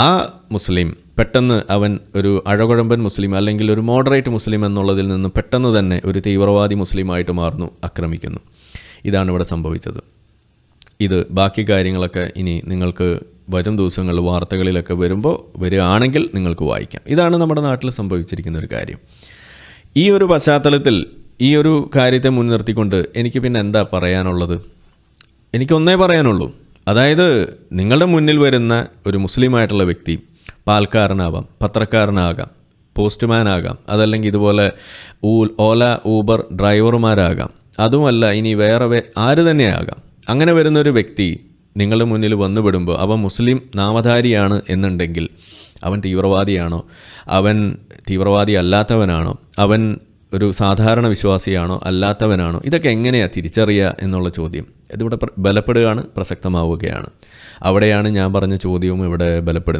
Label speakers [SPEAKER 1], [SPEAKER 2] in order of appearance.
[SPEAKER 1] ആ മുസ്ലിം പെട്ടെന്ന് അവൻ ഒരു അഴകുഴമ്പൻ മുസ്ലിം അല്ലെങ്കിൽ ഒരു മോഡറേറ്റ് മുസ്ലിം എന്നുള്ളതിൽ നിന്ന് പെട്ടെന്ന് തന്നെ ഒരു തീവ്രവാദി മുസ്ലിമായിട്ട് മാറുന്നു, ആക്രമിക്കുന്നു. ഇതാണ് ഇവിടെ സംഭവിച്ചത്. ഇത് ബാക്കി കാര്യങ്ങളൊക്കെ ഇനി നിങ്ങൾക്ക് വരും ദിവസങ്ങളിൽ വാർത്തകളിലൊക്കെ വരികയാണെങ്കിൽ നിങ്ങൾക്ക് വായിക്കാം. ഇതാണ് നമ്മുടെ നാട്ടിൽ സംഭവിച്ചിരിക്കുന്ന ഒരു കാര്യം. ഈ ഒരു പശ്ചാത്തലത്തിൽ ഈ ഒരു കാര്യത്തെ മുൻനിർത്തിക്കൊണ്ട് എനിക്ക് പിന്നെ എന്താ പറയാനുള്ളത്? എനിക്കൊന്നേ പറയാനുള്ളൂ. അതായത് നിങ്ങളുടെ മുന്നിൽ വരുന്ന ഒരു മുസ്ലിമായിട്ടുള്ള വ്യക്തി പാൽക്കാരനാവാം, പത്രക്കാരനാകാം, പോസ്റ്റ്മാൻ ആകാം, അതല്ലെങ്കിൽ ഇതുപോലെ ഓല ഊബർ ഡ്രൈവർമാരാകാം, അതുമല്ല ഇനി വേറെ ആര് തന്നെയാകാം. അങ്ങനെ വരുന്നൊരു വ്യക്തി നിങ്ങളുടെ മുന്നിൽ വന്നുപെടുമ്പോൾ അവൻ മുസ്ലിം നാമധാരിയാണ് എന്നുണ്ടെങ്കിൽ അവൻ തീവ്രവാദിയാണോ, അവൻ തീവ്രവാദി അല്ലാത്തവനാണോ, അവൻ ഒരു സാധാരണ വിശ്വാസിയാണോ അല്ലാത്തവനാണോ, ഇതൊക്കെ എങ്ങനെയാണ് തിരിച്ചറിയുക എന്നുള്ള ചോദ്യം ഇതിവിടെ ബലപ്പെടുകയാണ്, പ്രസക്തമാവുകയാണ്. അവിടെയാണ് ഞാൻ പറഞ്ഞ ചോദ്യവും ഇവിടെ ബലപ്പെടുന്നത്.